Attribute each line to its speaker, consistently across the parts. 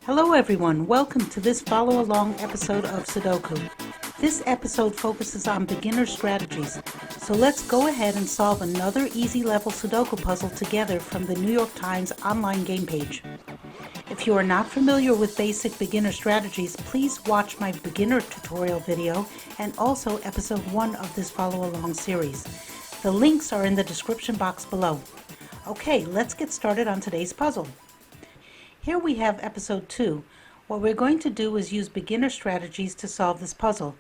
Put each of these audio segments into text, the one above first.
Speaker 1: Hello everyone, welcome to this follow-along episode of Sudoku. This episode focuses on beginner strategies, so let's go ahead and solve another easy level Sudoku puzzle together from the New York Times online game page. If you are not familiar with basic beginner strategies, please watch my beginner tutorial video and also episode 1 of this follow-along series. The links are in the description box below. Okay, let's get started on today's puzzle. Here we have episode 2. What we're going to do is use beginner strategies to solve this puzzle.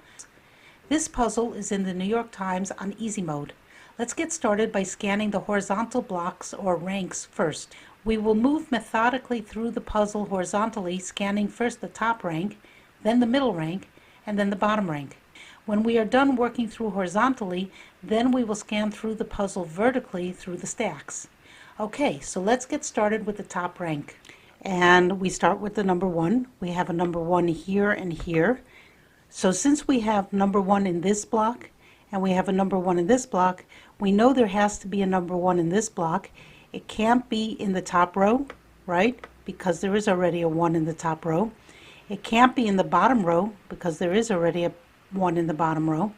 Speaker 1: This puzzle is in the New York Times on easy mode. Let's get started by scanning the horizontal blocks or ranks first. We will move methodically through the puzzle horizontally, scanning first the top rank, then the middle rank, and then the bottom rank. When we are done working through horizontally, then we will scan through the puzzle vertically through the stacks. Okay, so let's get started with the top rank. And we start with the number 1. We have a number 1 here and here. So since we have number 1 in this block and we have a number 1 in this block, we know there has to be a number 1 in this block. It can't be in the top row, right? Because there is already a 1 in the top row. It can't be in the bottom row because there is already a 1 in the bottom row.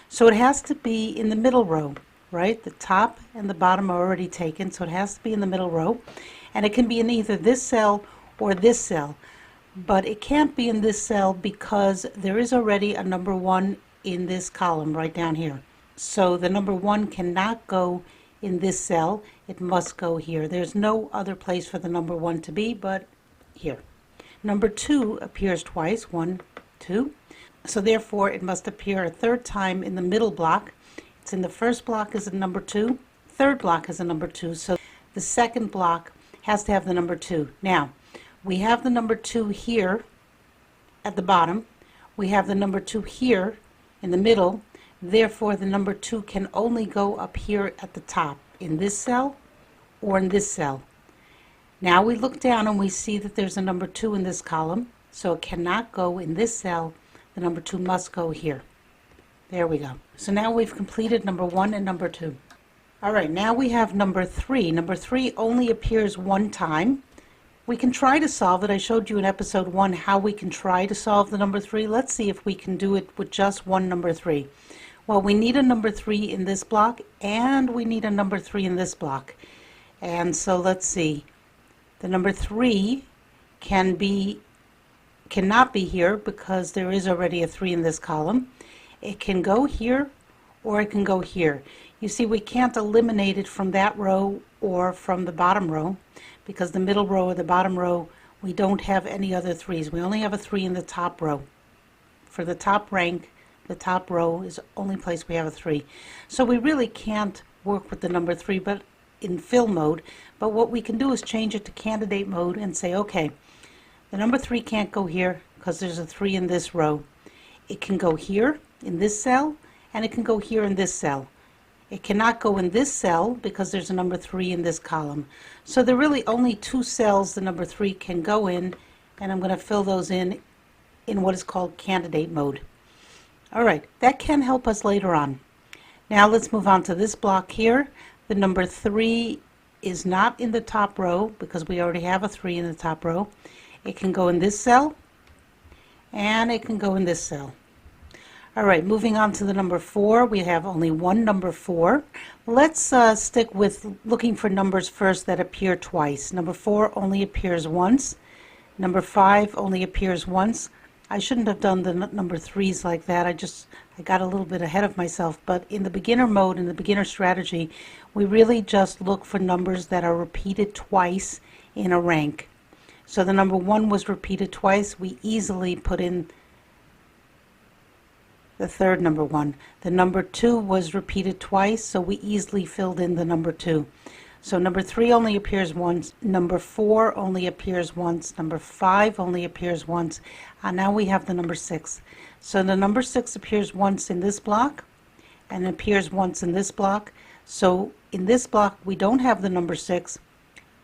Speaker 1: So it has to be in the middle row, right? The top and the bottom are already taken, so it has to be in the middle row. And it can be in either this cell or this cell, but it can't be in this cell because there is already a number 1 in this column right down here. So the number 1 cannot go in this cell, it must go here. There's no other place for the number 1 to be but here. Number 2 appears twice, 1, 2, so therefore it must appear a third time in the middle block. It's in the first block as a number 2, third block as a number 2, so the second block has to have the number 2. Now, we have the number 2 here at the bottom. We have the number 2 here in the middle. Therefore, the number 2 can only go up here at the top, in this cell or in this cell. Now we look down and we see that there's a number 2 in this column, so it cannot go in this cell. The number 2 must go here. There we go. So now we've completed number 1 and number 2. All right, now we have number 3. Number 3 only appears one time. We can try to solve it. I showed you in episode 1 how we can try to solve the number 3. Let's see if we can do it with just one number 3. Well, we need a number 3 in this block, and we need a number 3 in this block. And so let's see. The number 3 cannot be here because there is already a 3 in this column. It can go here or it can go here. You see, we can't eliminate it from that row or from the bottom row because the middle row or the bottom row, we don't have any other 3s. We only have a 3 in the top row. For the top rank, the top row is the only place we have a 3. So we really can't work with the number 3 but in fill mode, but what we can do is change it to candidate mode and say, okay, the number 3 can't go here because there's a 3 in this row. It can go here in this cell and it can go here in this cell. It cannot go in this cell because there's a number 3 in this column. So there are really only 2 cells the number 3 can go in, and I'm going to fill those in what is called candidate mode. All right, that can help us later on. Now let's move on to this block here. The number 3 is not in the top row because we already have a 3 in the top row. It can go in this cell, and it can go in this cell. All right, moving on to the number 4, we have only one number 4. Let's stick with looking for numbers first that appear twice. Number 4 only appears once. Number 5 only appears once. I shouldn't have done the number 3s like that. I got a little bit ahead of myself, but in the beginner mode, in the beginner strategy, we really just look for numbers that are repeated twice in a rank. So the number 1 was repeated twice. We easily put in the third number 1. The number 2 was repeated twice, so we easily filled in the number 2. So number 3 only appears once, number 4 only appears once, number 5 only appears once, and now we have the number 6. So the number 6 appears once in this block and appears once in this block. So in this block we don't have the number 6,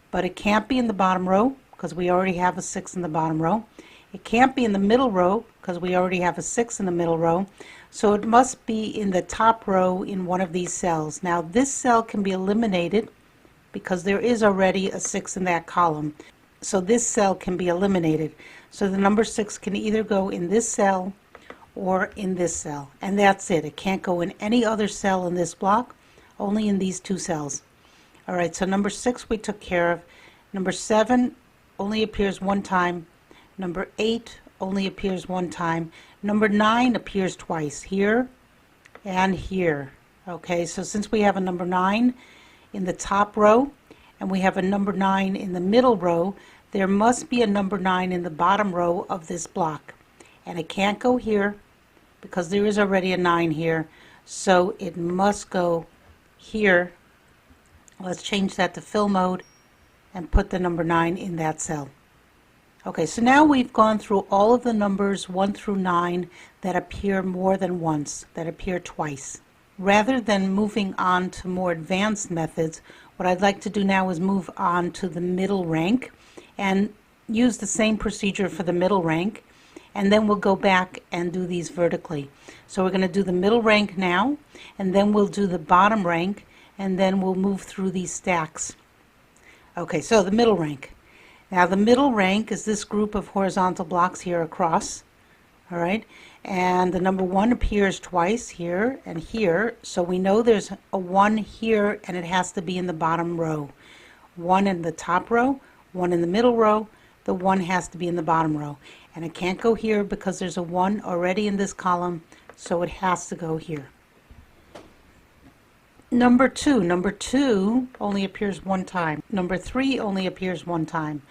Speaker 1: but it can't be in the bottom row because we already have a 6 in the bottom row. It can't be in the middle row because we already have a 6 in the middle row. So it must be in the top row in one of these cells. Now this cell can be eliminated because there is already a 6 in that column. So this cell can be eliminated. So the number 6 can either go in this cell or in this cell. And that's it. It can't go in any other cell in this block, only in these two cells. All right, so number 6 we took care of. Number 7 only appears one time. Number 8 only appears one time. Number 9 appears twice, here and here. Okay, so since we have a number 9 in the top row and we have a number 9 in the middle row, there must be a number 9 in the bottom row of this block. And it can't go here because there is already a 9 here, so it must go here. Let's change that to fill mode and put the number 9 in that cell. Okay, so now we've gone through all of the numbers 1 through 9 that appear more than once, that appear twice. Rather than moving on to more advanced methods, what I'd like to do now is move on to the middle rank and use the same procedure for the middle rank, and then we'll go back and do these vertically. So we're going to do the middle rank now, and then we'll do the bottom rank, and then we'll move through these stacks. Okay, so the middle rank. Now the middle rank is this group of horizontal blocks here across, all right, and the number 1 appears twice here and here, so we know there's a 1 here and it has to be in the bottom row. 1 in the top row, 1 in the middle row, the 1 has to be in the bottom row, and it can't go here because there's a 1 already in this column, so it has to go here. Number 2 only appears one time. Number 3 only appears one time.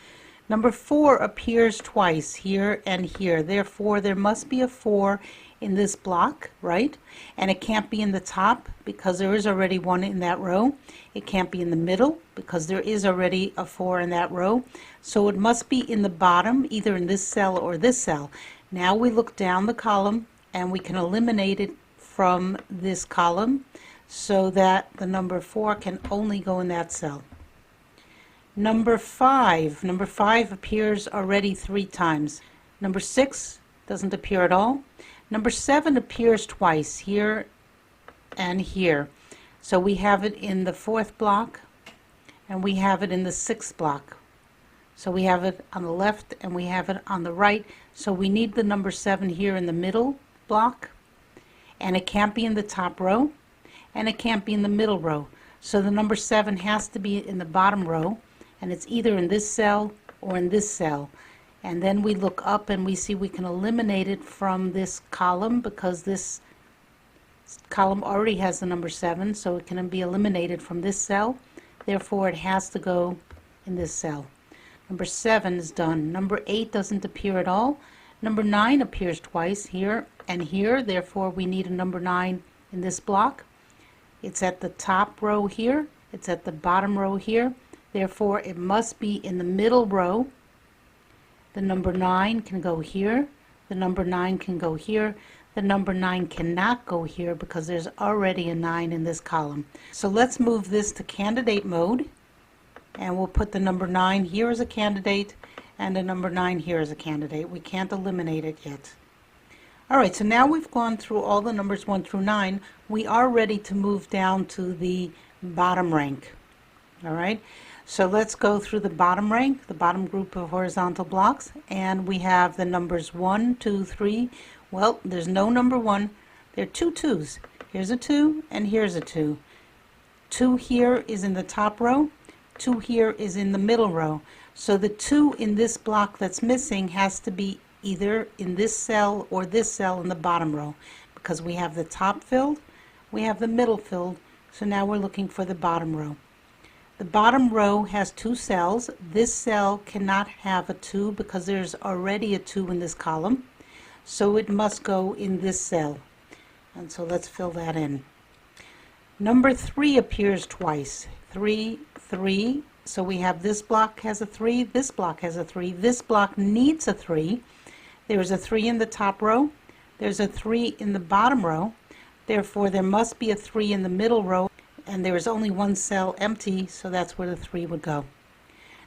Speaker 1: Number 4 appears twice, here and here. Therefore, there must be a 4 in this block, right? And it can't be in the top because there is already 1 in that row. It can't be in the middle because there is already a 4 in that row. So it must be in the bottom, either in this cell or this cell. Now we look down the column and we can eliminate it from this column, so that the number 4 can only go in that cell. Number 5 appears already 3 times. Number 6 doesn't appear at all. Number 7 appears twice, here and here. So we have it in the 4th block and we have it in the 6th block. So we have it on the left and we have it on the right. So we need the number 7 here in the middle block, and it can't be in the top row, and it can't be in the middle row. So the number 7 has to be in the bottom row, and it's either in this cell or in this cell. And then we look up and we see we can eliminate it from this column because this column already has the number 7, so it can be eliminated from this cell. Therefore, it has to go in this cell. Number 7 is done. Number 8 doesn't appear at all. Number 9 appears twice, here and here. Therefore, we need a number 9 in this block. It's at the top row here. It's at the bottom row here. Therefore, it must be in the middle row. The number 9 can go here. The number 9 can go here. The number 9 cannot go here because there's already a 9 in this column. So let's move this to candidate mode, and we'll put the number 9 here as a candidate and the number 9 here as a candidate. We can't eliminate it yet. Alright, so now we've gone through all the numbers 1 through 9. We are ready to move down to the bottom rank. Alright, so let's go through the bottom rank, the bottom group of horizontal blocks, and we have the numbers 1, 2, 3. Well, there's no number 1. There are 2 2s. Here's a 2 and here's a 2. 2 here is in the top row. 2 here is in the middle row. So the 2 in this block that's missing has to be either in this cell or this cell in the bottom row, because we have the top filled, we have the middle filled, so now we're looking for the bottom row. The bottom row has 2 cells. This cell cannot have a 2 because there's already a 2 in this column, so it must go in this cell. And so let's fill that in. Number 3 appears twice. 3, 3. So we have this block has a 3, this block has a 3, this block needs a 3. There is a 3 in the top row. There's a 3 in the bottom row. Therefore, there must be a 3 in the middle row, and there is only 1 cell empty, so that's where the 3 would go.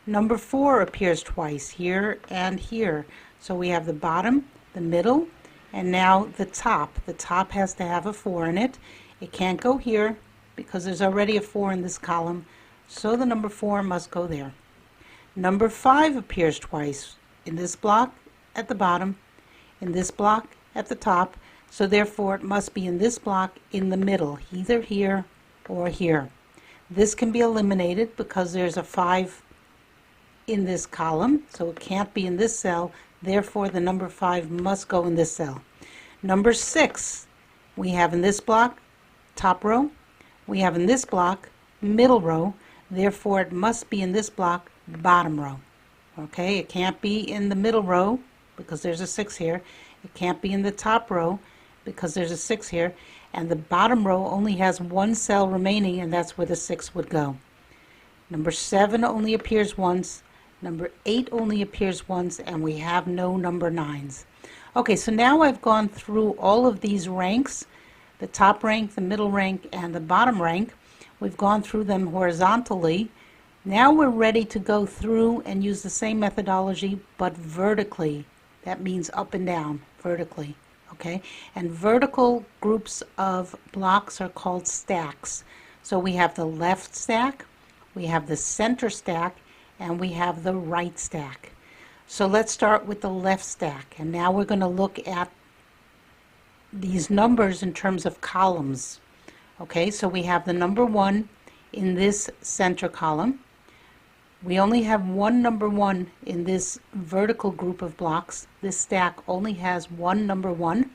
Speaker 1: Number 4 appears twice, here and here. So we have the bottom, the middle, and now the top. The top has to have a 4 in it. It can't go here because there's already a 4 in this column, so the number 4 must go there. Number 5 appears twice in this block at the bottom, in this block at the top, so therefore it must be in this block in the middle, either here or here. This can be eliminated because there's a 5 in this column, so it can't be in this cell, therefore the number 5 must go in this cell. Number 6 we have in this block, top row, we have in this block, middle row, therefore it must be in this block, bottom row. Okay, it can't be in the middle row because there's a 6 here. It can't be in the top row because there's a 6 here. And the bottom row only has one cell remaining, and that's where the 6 would go. Number 7 only appears once. Number 8 only appears once, and we have no number 9s. Okay, so now I've gone through all of these ranks, the top rank, the middle rank, and the bottom rank. We've gone through them horizontally. Now we're ready to go through and use the same methodology, but vertically. That means up and down, vertically. Okay, and vertical groups of blocks are called stacks. So we have the left stack, we have the center stack, and we have the right stack. So let's start with the left stack, and now we're going to look at these numbers in terms of columns. Okay, so we have the number 1 in this center column. We only have one number 1 in this vertical group of blocks. This stack only has one number 1.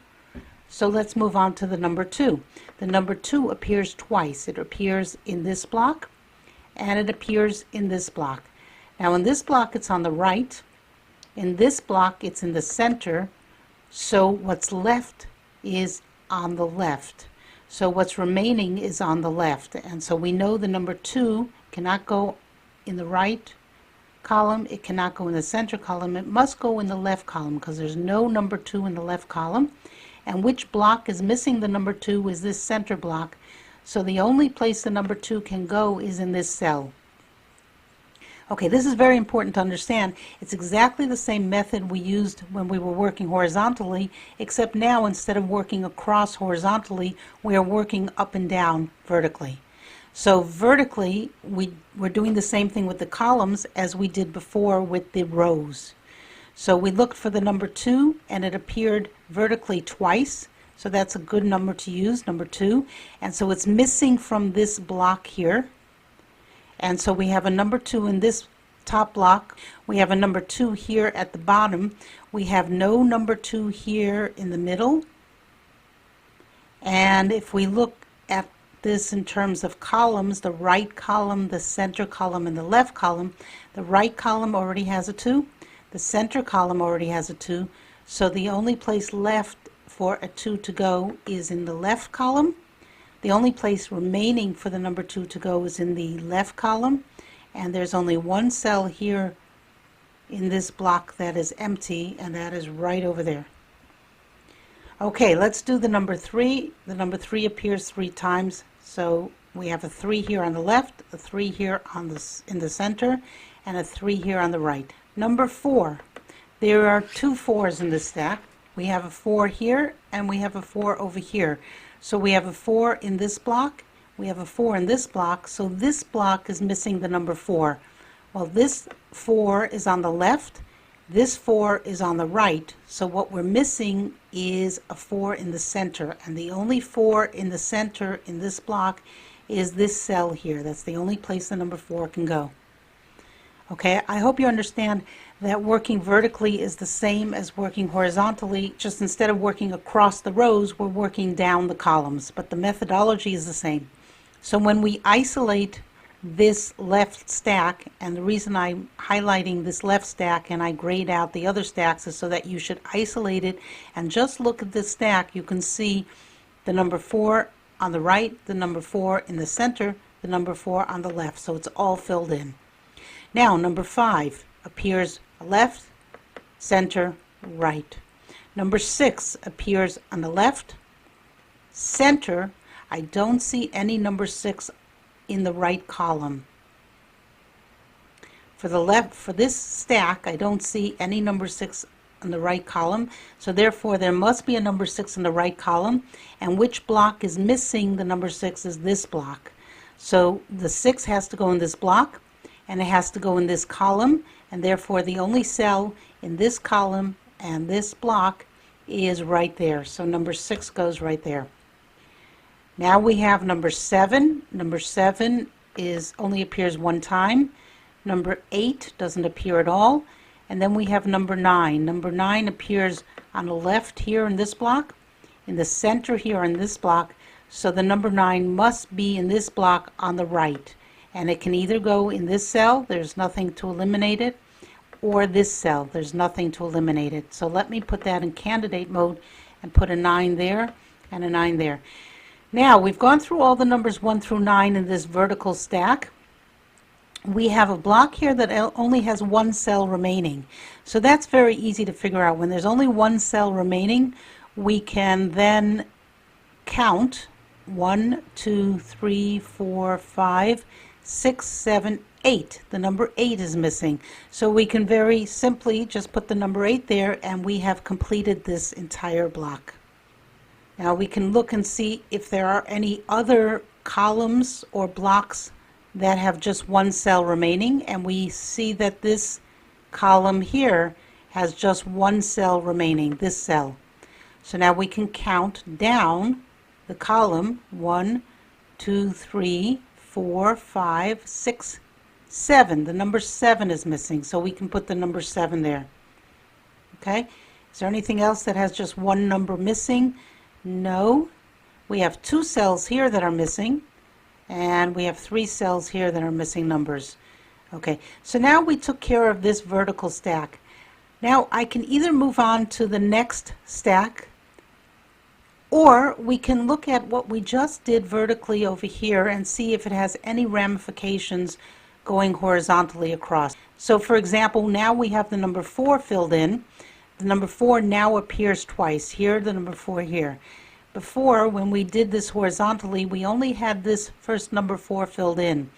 Speaker 1: So let's move on to the number 2. The number 2 appears twice. It appears in this block and it appears in this block. Now in this block it's on the right. In this block it's in the center. So what's left is on the left. So what's remaining is on the left. And so we know the number 2 cannot go in the right column, it cannot go in the center column, it must go in the left column because there's no number 2 in the left column. And which block is missing the number 2 is this center block. So the only place the number 2 can go is in this cell. Okay, this is very important to understand. It's exactly the same method we used when we were working horizontally, except now instead of working across horizontally, we are working up and down vertically. So vertically, we're doing the same thing with the columns as we did before with the rows. So we looked for the number 2, and it appeared vertically twice. So that's a good number to use, number 2. And so it's missing from this block here. And so we have a number 2 in this top block. We have a number 2 here at the bottom. We have no number 2 here in the middle. And if we look at this in terms of columns, the right column, the center column, and the left column, the right column already has a 2. The center column already has a 2. So the only place left for a 2 to go is in the left column. The only place remaining for the number 2 to go is in the left column. And there's only one cell here in this block that is empty, and that is right over there. Okay, let's do the number 3. The number 3 appears 3 times. So we have a 3 here on the left, a 3 here on in the center, and a 3 here on the right. Number 4. There are 2 4s in this stack. We have a 4 here, and we have a 4 over here. So we have a 4 in this block, we have a 4 in this block, so this block is missing the number 4. Well, this 4 is on the left, this 4 is on the right, so what we're missing is a 4 in the center, and the only 4 in the center in this block is this cell here. That's the only place the number 4 can go. Okay, I hope you understand that working vertically is the same as working horizontally, just instead of working across the rows, we're working down the columns, but the methodology is the same. So when we isolate this left stack, and the reason I'm highlighting this left stack and I grayed out the other stacks is so that you should isolate it and just look at this stack. You can see the number 4 on the right, the number 4 in the center, the number 4 on the left, so it's all filled in. Now number 5 appears left, center, right. Number 6 appears on the left, center. I don't see any number 6 in the right column. For the left, for this stack, I don't see any number 6 in the right column, so therefore there must be a number 6 in the right column, and which block is missing the number 6 is this block. So the 6 has to go in this block, and it has to go in this column, and therefore the only cell in this column and this block is right there. So number 6 goes right there. Now we have number 7. Number 7 only appears one time. Number 8 doesn't appear at all. And then we have number 9. Number 9 appears on the left here in this block, in the center here in this block. So the number 9 must be in this block on the right. And it can either go in this cell, there's nothing to eliminate it, or this cell, there's nothing to eliminate it. So let me put that in candidate mode and put a 9 there and a 9 there. Now we've gone through all the numbers 1 through 9 in this vertical stack. We have a block here that only has one cell remaining. So that's very easy to figure out. When there's only one cell remaining, we can then count 1, 2, 3, 4, 5, 6, 7, 8. The number 8 is missing. So we can very simply just put the number 8 there, and we have completed this entire block. Now we can look and see if there are any other columns or blocks that have just one cell remaining, and we see that this column here has just one cell remaining, this cell. So now we can count down the column 1, 2, 3, 4, 5, 6, 7. The number 7 is missing, so we can put the number 7 there. Okay? Is there anything else that has just one number missing? No. We have 2 cells here that are missing, and we have 3 cells here that are missing numbers. Okay, so now we took care of this vertical stack. Now I can either move on to the next stack, or we can look at what we just did vertically over here and see if it has any ramifications going horizontally across. So for example, now we have the number 4 filled in. The number 4 now appears twice. Here, the number 4 here. Before, when we did this horizontally, we only had this first number 4 filled in.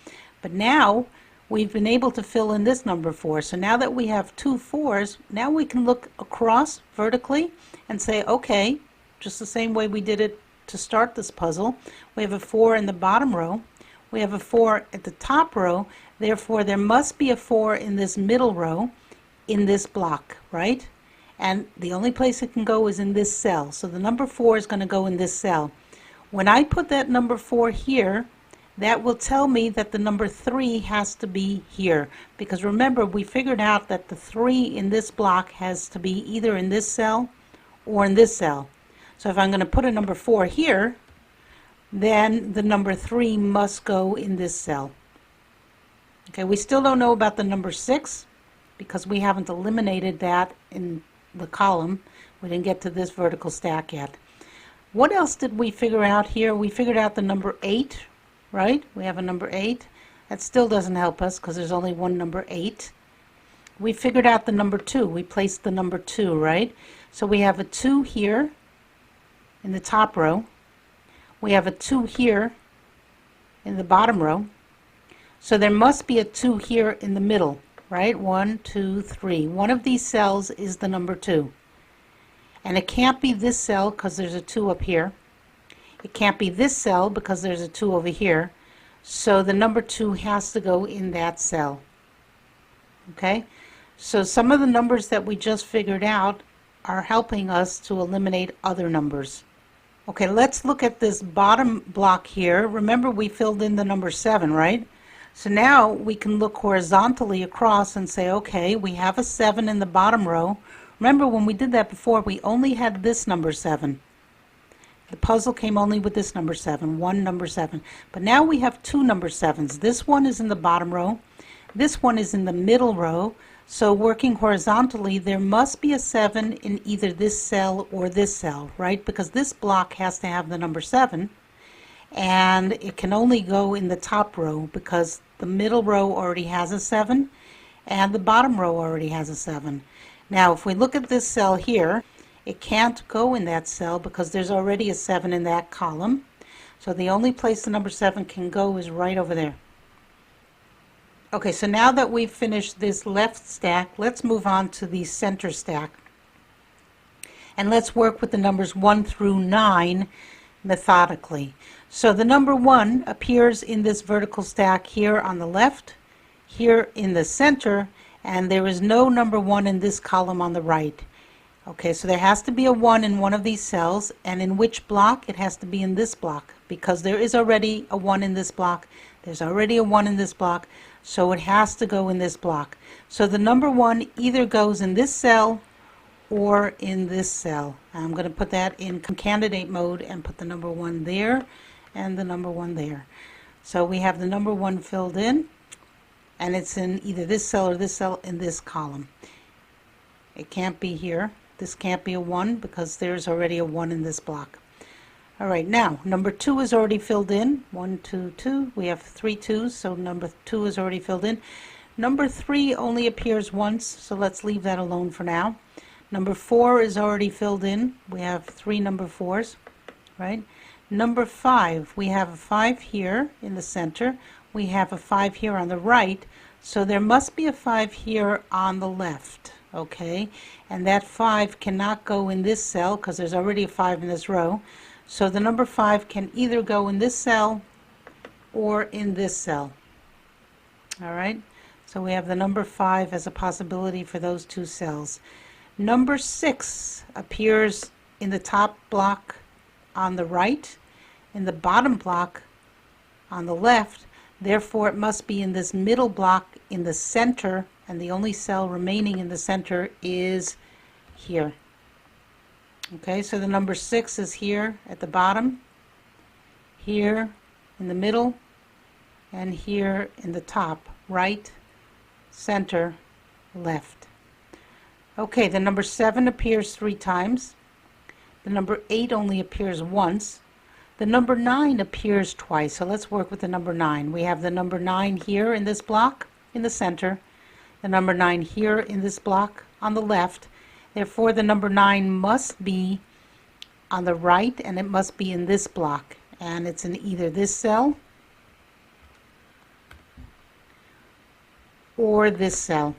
Speaker 1: But now, we've been able to fill in this number 4. So now that we have 2 4s, now we can look across vertically and say, okay, just the same way we did it to start this puzzle. We have a 4 in the bottom row. We have a 4 at the top row. Therefore, there must be a 4 in this middle row in this block, right? And the only place it can go is in this cell. So the number 4 is going to go in this cell. When I put that number 4 here, that will tell me that the number 3 has to be here. Because remember, we figured out that the 3 in this block has to be either in this cell or in this cell. So if I'm going to put a number 4 here, then the number 3 must go in this cell. Okay, we still don't know about the number 6 because we haven't eliminated that in the column. We didn't get to this vertical stack yet. What else did we figure out here? We figured out the number 8, right? We have a number 8. That still doesn't help us because there's only one number 8. We figured out the number 2. We placed the number 2, right? So we have a 2 here in the top row. We have a 2 here in the bottom row. So there must be a 2 here in the middle. Right? 1, 2, 3. One of these cells is the number 2. And it can't be this cell because there's a 2 up here. It can't be this cell because there's a 2 over here. So the number 2 has to go in that cell. Okay? So some of the numbers that we just figured out are helping us to eliminate other numbers. Okay, let's look at this bottom block here. Remember, we filled in the number 7, right? So now we can look horizontally across and say, okay, we have a 7 in the bottom row. Remember, when we did that before, we only had this number 7. The puzzle came only with this number 7, one number 7. But now we have 2 number 7s. This one is in the bottom row. This one is in the middle row. So working horizontally, there must be a 7 in either this cell or this cell, right? Because this block has to have the number 7. And it can only go in the top row because the middle row already has a 7 and the bottom row already has a 7. Now if we look at this cell here, it can't go in that cell because there's already a 7 in that column. So the only place the number 7 can go is right over there. Okay, so now that we've finished this left stack, let's move on to the center stack. And let's work with the numbers 1 through 9 methodically. So the number 1 appears in this vertical stack here on the left, here in the center, and there is no number 1 in this column on the right. Okay, so there has to be a 1 in one of these cells, and in which block? It has to be in this block, because there is already a 1 in this block. There's already a 1 in this block, so it has to go in this block. So the number 1 either goes in this cell or in this cell. I'm going to put that in candidate mode and put the number 1 there and the number 1 there. So we have the number 1 filled in, and it's in either this cell or this cell in this column. It can't be here. This can't be a 1 because there's already a 1 in this block. All right, now number 2 is already filled in. 1, 2, 2. We have 3 2s, so number 2 is already filled in. Number 3 only appears once, so let's leave that alone for now. Number 4 is already filled in. We have 3 number 4s, right? Number 5, we have a 5 here in the center. We have a 5 here on the right, so there must be a 5 here on the left, okay? And that 5 cannot go in this cell because there's already a 5 in this row. So the number 5 can either go in this cell or in this cell. All right, so we have the number 5 as a possibility for those 2 cells. Number 6 appears in the top block on the right, in the bottom block on the left. Therefore, it must be in this middle block in the center, and the only cell remaining in the center is here. Okay, so the number 6 is here at the bottom, here in the middle, and here in the top, right, center, left. Okay, the number 7 appears 3 times. The number 8 only appears once. The number 9 appears twice, so let's work with the number 9. We have the number 9 here in this block in the center, the number 9 here in this block on the left. Therefore, the number 9 must be on the right, and it must be in this block, and it's in either this cell or this cell.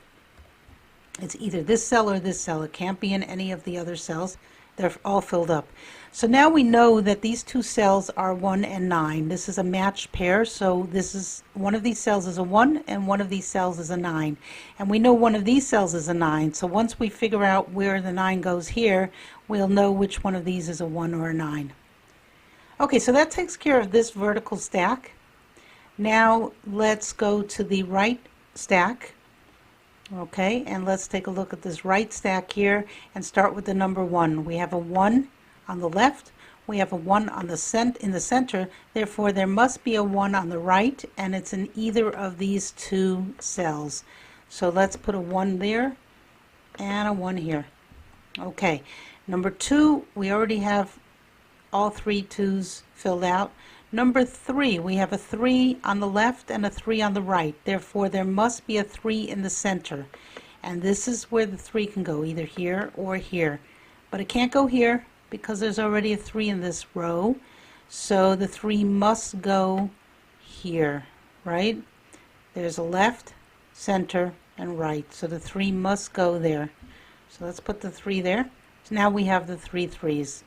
Speaker 1: It's either this cell or this cell. It can't be in any of the other cells. They're all filled up. So now we know that these 2 cells are 1 and 9. This is a matched pair, so this is one of these cells is a 1 and one of these cells is a 9. And we know one of these cells is a 9, so once we figure out where the 9 goes here, we'll know which one of these is a 1 or a 9. Okay, so that takes care of this vertical stack. Now let's go to the right stack. Okay, and let's take a look at this right stack here and start with the number 1. We have a 1 on the left, we have a 1 on the in the center, therefore there must be a 1 on the right, and it's in either of these 2 cells. So let's put a 1 there and a 1 here. Okay, number 2, we already have all 3 2s filled out. Number 3, we have a 3 on the left and a 3 on the right. Therefore, there must be a 3 in the center. And this is where the 3 can go, either here or here. But it can't go here because there's already a 3 in this row. So the 3 must go here, right? There's a left, center, and right. So the 3 must go there. So let's put the 3 there. So now we have the 3 3s.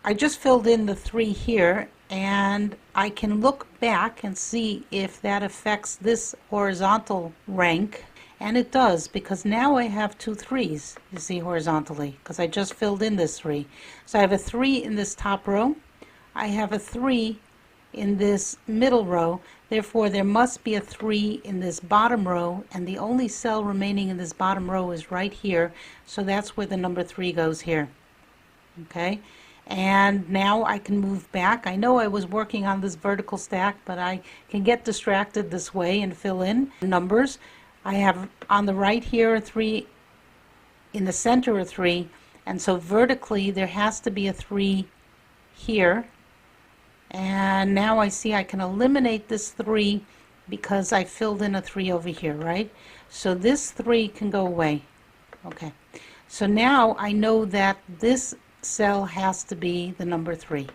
Speaker 1: I just filled in the 3 here, and I can look back and see if that affects this horizontal rank, and it does, because now I have 2 3s, you see, horizontally, because I just filled in this 3. So I have a 3 in this top row, I have a 3 in this middle row, therefore there must be a 3 in this bottom row, and the only cell remaining in this bottom row is right here, so that's where the number 3 goes here. Okay? And now I can move back. I know I was working on this vertical stack, but I can get distracted this way and fill in numbers. I have on the right here a 3, in the center a 3, and so vertically there has to be a 3 here. And now I see I can eliminate this 3 because I filled in a 3 over here, right? So this 3 can go away. Okay. So now I know that this cell has to be the number 3.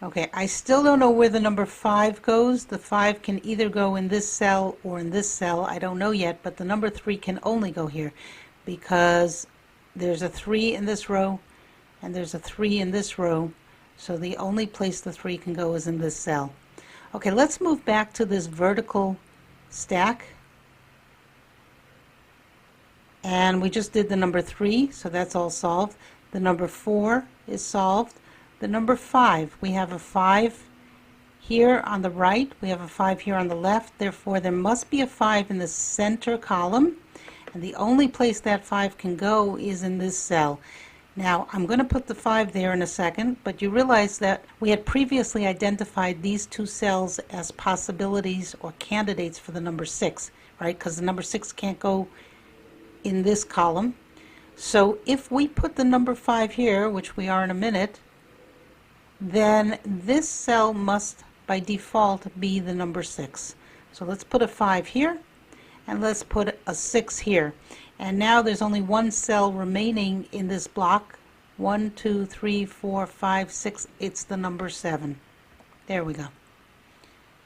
Speaker 1: Okay, I still don't know where the number 5 goes. The 5 can either go in this cell or in this cell. I don't know yet, but the number 3 can only go here because there's a 3 in this row and there's a 3 in this row. So the only place the 3 can go is in this cell. Okay, let's move back to this vertical stack. And we just did the number 3, so that's all solved. The number 4 is solved. The number 5, we have a 5 here on the right, we have a 5 here on the left, therefore there must be a 5 in the center column, and the only place that 5 can go is in this cell. Now I'm going to put the 5 there in a second, but you realize that we had previously identified these two cells as possibilities or candidates for the number 6, right? Because the number 6 can't go in this column. So if we put the number 5 here, which we are in a minute, then this cell must by default be the number 6. So let's put a 5 here and let's put a 6 here. And now there's only one cell remaining in this block. 1, 2, 3, 4, 5, 6. It's the number 7. There we go.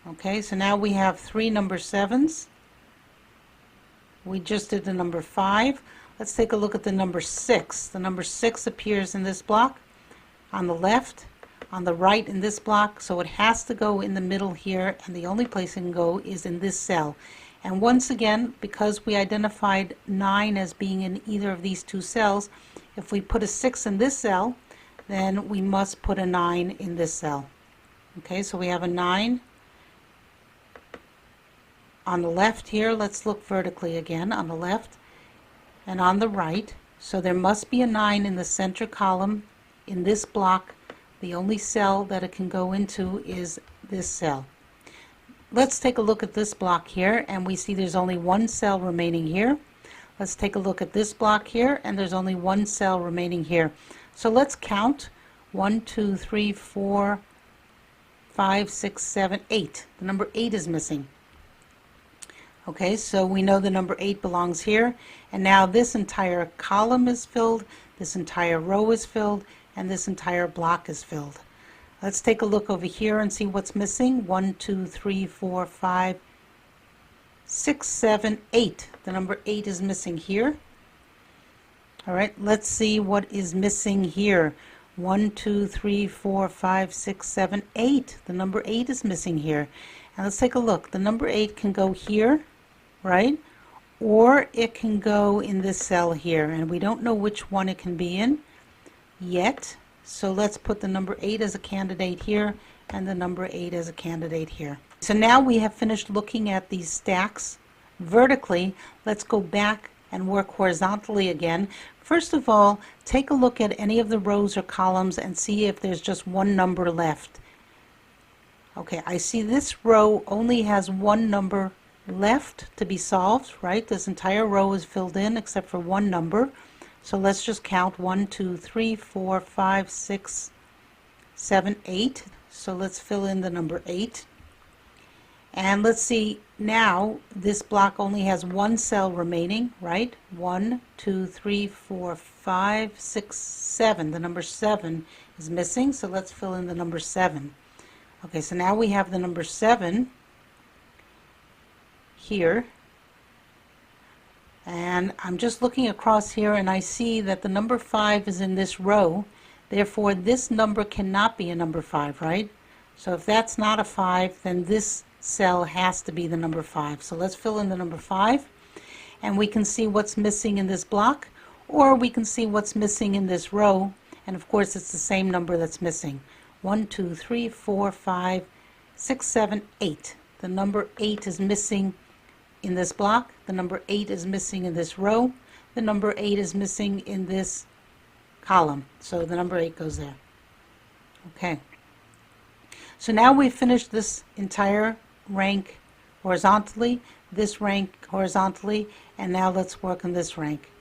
Speaker 1: Okay, so now we have 3 number 7s. We just did the number 5. Let's take a look at the number 6. The number 6 appears in this block on the left, on the right in this block, so it has to go in the middle here, and the only place it can go is in this cell. And once again, because we identified 9 as being in either of these two cells, if we put a 6 in this cell, then we must put a 9 in this cell. Okay, so we have a 9 on the left here. Let's look vertically again, on the left and on the right. So there must be a 9 in the center column in this block. The only cell that it can go into is this cell. Let's take a look at this block here, and we see there's only one cell remaining here. Let's take a look at this block here, and there's only one cell remaining here. So let's count. 1, 2, 3, 4, 5, 6, 7, 8. The number 8 is missing. Okay, so we know the number 8 belongs here, and now this entire column is filled, this entire row is filled, and this entire block is filled. Let's take a look over here and see what's missing. 1, 2, 3, 4, 5, 6, 7, 8. The number 8 is missing here. All right, let's see what is missing here. 1, 2, 3, 4, 5, 6, 7, 8. The number 8 is missing here. And let's take a look. The number 8 can go here, right? Or it can go in this cell here, and we don't know which one it can be in yet. So let's put the number 8 as a candidate here and the number 8 as a candidate here. So now we have finished looking at these stacks vertically. Let's go back and work horizontally again. First of all, take a look at any of the rows or columns and see if there's just one number left. Okay, I see this row only has one number left to be solved, right? This entire row is filled in except for one number. So let's just count 1, 2, 3, 4, 5, 6, 7, 8. So let's fill in the number 8. And let's see, now this block only has one cell remaining, right? 1, 2, 3, 4, 5, 6, 7. The number 7 is missing, so let's fill in the number 7. Okay, so now we have the number 7 here. And I'm just looking across here and I see that the number 5 is in this row. Therefore, this number cannot be a number 5, right? So if that's not a 5, then this cell has to be the number 5. So let's fill in the number 5. And we can see what's missing in this block, or we can see what's missing in this row. And of course, it's the same number that's missing. 1, 2, 3, 4, 5, 6, 7, 8. The number 8 is missing in this block. The number 8 is missing in this row. The number 8 is missing in this column. So the number 8 goes there. Okay. So now we've finished this entire rank horizontally, this rank horizontally, and now let's work on this rank.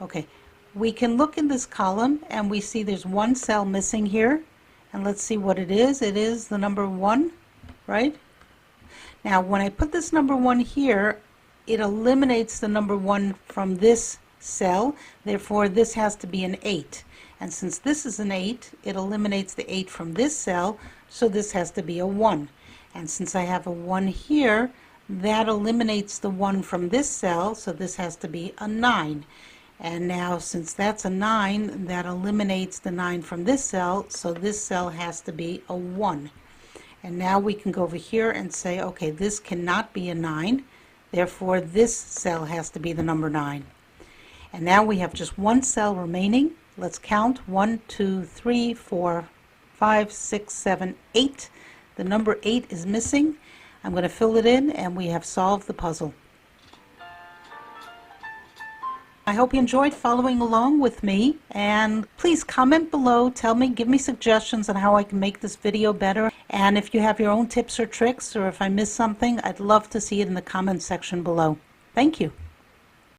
Speaker 1: Okay. We can look in this column and we see there's one cell missing here. And let's see what it is. It is the number 1, right? Now, when I put this number 1 here, it eliminates the number 1 from this cell. Therefore, this has to be an 8. And since this is an 8, it eliminates the 8 from this cell, so this has to be a 1. And since I have a 1 here, that eliminates the 1 from this cell, so this has to be a 9. And now, since that's a 9, that eliminates the 9 from this cell, so this cell has to be a 1. And now we can go over here and say, okay, this cannot be a 9, therefore this cell has to be the number 9. And now we have just one cell remaining. Let's count. 1, 2, 3, 4, 5, 6, 7, 8. The number 8 is missing. I'm going to fill it in, and we have solved the puzzle. I hope you enjoyed following along with me, and please comment below, tell me, give me suggestions on how I can make this video better, and if you have your own tips or tricks, or if I missed something, I'd love to see it in the comment section below. Thank you.